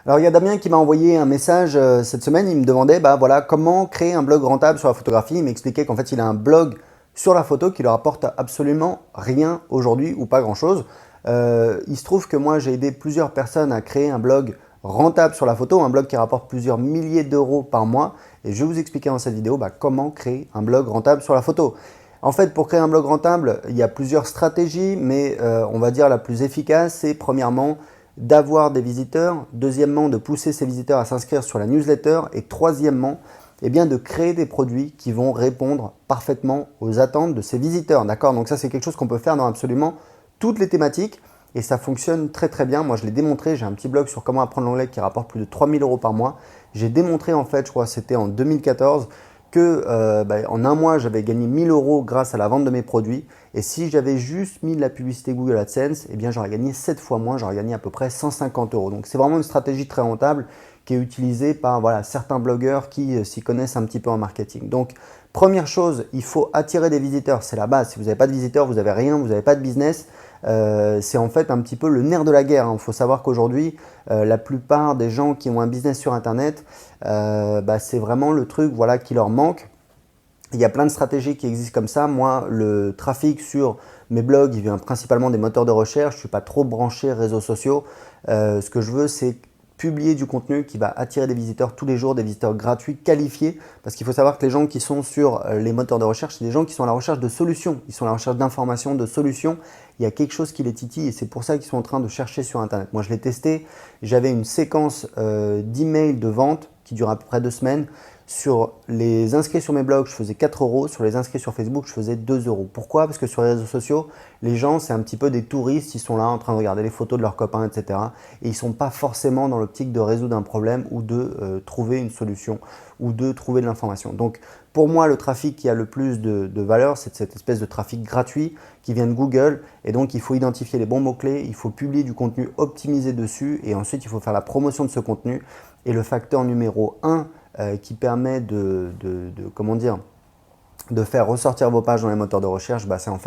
Alors il y a Damien qui m'a envoyé un message cette semaine, il me demandait voilà, comment créer un blog rentable sur la photographie. Il m'expliquait qu'en fait il a un blog sur la photo qui ne leur apporte absolument rien aujourd'hui ou pas grand chose. Il se trouve que moi j'ai aidé plusieurs personnes à créer un blog rentable sur la photo, un blog qui rapporte plusieurs milliers d'euros par mois, et je vais vous expliquer dans cette vidéo comment créer un blog rentable sur la photo. En fait, pour créer un blog rentable, il y a plusieurs stratégies, mais on va dire la plus efficace, c'est premièrement d'avoir des visiteurs, deuxièmement de pousser ces visiteurs à s'inscrire sur la newsletter, et troisièmement de créer des produits qui vont répondre parfaitement aux attentes de ces visiteurs. D'accord? Donc ça, c'est quelque chose qu'on peut faire dans absolument toutes les thématiques et ça fonctionne très très bien. Moi, je l'ai démontré, j'ai un petit blog sur comment apprendre l'anglais qui rapporte plus de 3000 euros par mois. J'ai démontré en fait, je crois que c'était en 2014, que en un mois, j'avais gagné 1000 euros grâce à la vente de mes produits. Et si j'avais juste mis de la publicité Google AdSense, eh bien j'aurais gagné 7 fois moins, j'aurais gagné à peu près 150 euros. Donc c'est vraiment une stratégie très rentable qui est utilisée par certains blogueurs qui s'y connaissent un petit peu en marketing. Donc première chose, il faut attirer des visiteurs, c'est la base. Si vous n'avez pas de visiteurs, vous n'avez rien, vous n'avez pas de business. C'est en fait un petit peu le nerf de la guerre. Il faut savoir qu'aujourd'hui, la plupart des gens qui ont un business sur Internet, c'est vraiment le truc qui leur manque. Il y a plein de stratégies qui existent comme ça. Moi, le trafic sur mes blogs, il vient principalement des moteurs de recherche. Je ne suis pas trop branché réseaux sociaux. Ce que je veux, c'est publier du contenu qui va attirer des visiteurs tous les jours, des visiteurs gratuits, qualifiés. Parce qu'il faut savoir que les gens qui sont sur les moteurs de recherche, c'est des gens qui sont à la recherche de solutions. Ils sont à la recherche d'informations, de solutions. Il y a quelque chose qui les titille et c'est pour ça qu'ils sont en train de chercher sur Internet. Moi, je l'ai testé. J'avais une séquence d'emails de vente qui dure à peu près 2 semaines. Sur les inscrits sur mes blogs, je faisais 4 euros. Sur les inscrits sur Facebook, je faisais 2 euros. Pourquoi? Parce que sur les réseaux sociaux, les gens, c'est un petit peu des touristes. Ils sont là en train de regarder les photos de leurs copains, etc. Et ils ne sont pas forcément dans l'optique de résoudre un problème ou de trouver une solution ou de trouver de l'information. Donc, pour moi, le trafic qui a le plus de valeur, c'est cette espèce de trafic gratuit qui vient de Google. Et donc, il faut identifier les bons mots-clés, il faut publier du contenu optimisé dessus et ensuite, il faut faire la promotion de ce contenu. Et le facteur numéro 1 qui permet de faire ressortir vos pages dans les moteurs de recherche,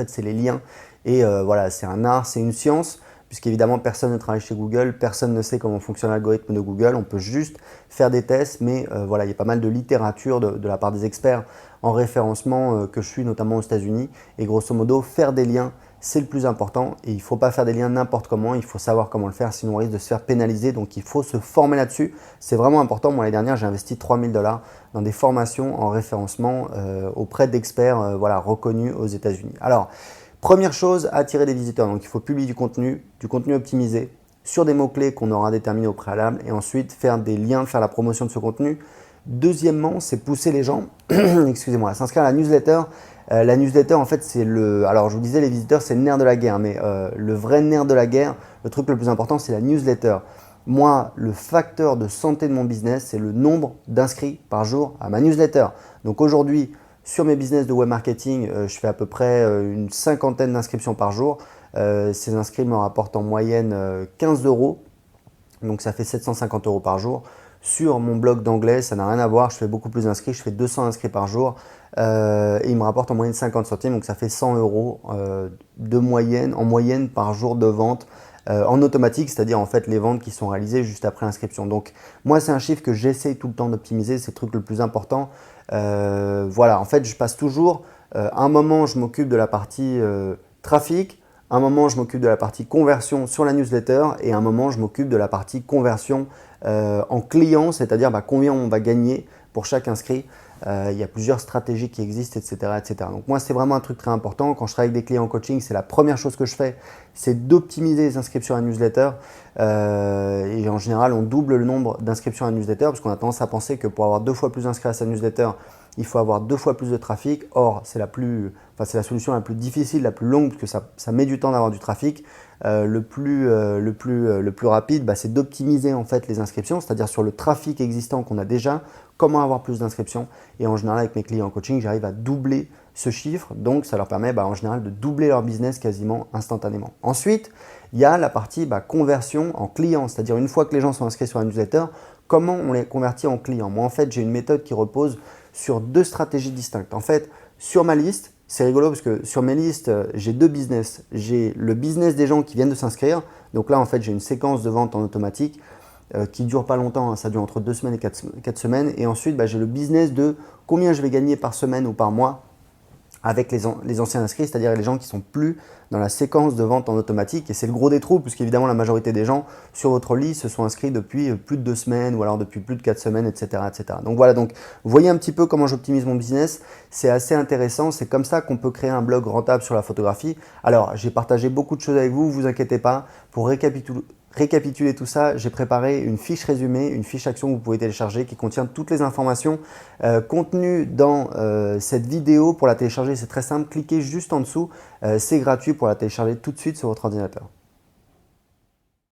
c'est les liens. Et c'est un art, c'est une science, puisqu'évidemment personne ne travaille chez Google, personne ne sait comment fonctionne l'algorithme de Google. On peut juste faire des tests, mais il y a pas mal de littérature de la part des experts en référencement que je suis notamment aux États-Unis. Et grosso modo, faire des liens, c'est le plus important et il ne faut pas faire des liens n'importe comment, il faut savoir comment le faire, sinon on risque de se faire pénaliser, donc il faut se former là-dessus. C'est vraiment important. Moi, l'année dernière, j'ai investi 3000 $ dans des formations en référencement auprès d'experts reconnus aux États-Unis. Alors, première chose, attirer des visiteurs. Donc, il faut publier du contenu optimisé sur des mots-clés qu'on aura déterminés au préalable et ensuite faire des liens, faire la promotion de ce contenu. Deuxièmement, c'est pousser les gens excusez-moi, à s'inscrire à la newsletter. La newsletter, en fait, alors je vous disais, les visiteurs, c'est le nerf de la guerre, mais le vrai nerf de la guerre, le truc le plus important, c'est la newsletter. Moi, le facteur de santé de mon business, c'est le nombre d'inscrits par jour à ma newsletter. Donc aujourd'hui, sur mes business de web marketing, je fais à peu près une 50aine d'inscriptions par jour. Ces inscrits me rapportent en moyenne 15 euros, donc ça fait 750 euros par jour. Sur mon blog d'anglais, ça n'a rien à voir, je fais beaucoup plus d'inscrits, je fais 200 inscrits par jour et il me rapporte en moyenne 50 centimes, donc ça fait 100 euros en moyenne par jour de vente en automatique, c'est-à-dire en fait les ventes qui sont réalisées juste après inscription. Donc moi, c'est un chiffre que j'essaye tout le temps d'optimiser, c'est le truc le plus important. En fait, je passe toujours, un moment je m'occupe de la partie trafic, un moment je m'occupe de la partie conversion sur la newsletter et un moment je m'occupe de la partie conversion en client, c'est-à-dire combien on va gagner pour chaque inscrit. Il y a plusieurs stratégies qui existent, etc., etc. Donc moi, c'est vraiment un truc très important. Quand je travaille avec des clients en coaching, c'est la première chose que je fais, c'est d'optimiser les inscriptions à la newsletter. Et en général, on double le nombre d'inscriptions à la newsletter parce qu'on a tendance à penser que pour avoir 2 fois plus d'inscrits à sa newsletter, il faut avoir 2 fois plus de trafic. Or, c'est la solution la plus difficile, la plus longue, parce que ça met du temps d'avoir du trafic. Le plus rapide, c'est d'optimiser en fait les inscriptions, c'est-à-dire sur le trafic existant qu'on a déjà, comment avoir plus d'inscriptions. Et en général, avec mes clients en coaching, j'arrive à doubler ce chiffre. Donc, ça leur permet en général de doubler leur business quasiment instantanément. Ensuite, il y a la partie conversion en client, c'est-à-dire une fois que les gens sont inscrits sur la newsletter, comment on les convertit en clients. Moi, en fait, j'ai une méthode qui repose sur 2 stratégies distinctes. En fait, sur ma liste, c'est rigolo parce que sur mes listes, j'ai 2 business. J'ai le business des gens qui viennent de s'inscrire. Donc là, en fait, j'ai une séquence de vente en automatique. qui ne dure pas longtemps, hein, ça dure entre 2 semaines et 4 semaines. Et ensuite, j'ai le business de combien je vais gagner par semaine ou par mois avec les anciens inscrits, c'est-à-dire les gens qui ne sont plus dans la séquence de vente en automatique. Et c'est le gros des trous, puisqu'évidemment la majorité des gens sur votre liste se sont inscrits depuis plus de 2 semaines ou alors depuis plus de 4 semaines, etc. etc. Donc voilà, donc vous voyez un petit peu comment j'optimise mon business. C'est assez intéressant, c'est comme ça qu'on peut créer un blog rentable sur la photographie. Alors j'ai partagé beaucoup de choses avec vous, vous inquiétez pas. Pour récapituler tout ça, j'ai préparé une fiche résumée, une fiche action que vous pouvez télécharger qui contient toutes les informations contenues dans cette vidéo. Pour la télécharger, c'est très simple, cliquez juste en dessous, c'est gratuit pour la télécharger tout de suite sur votre ordinateur.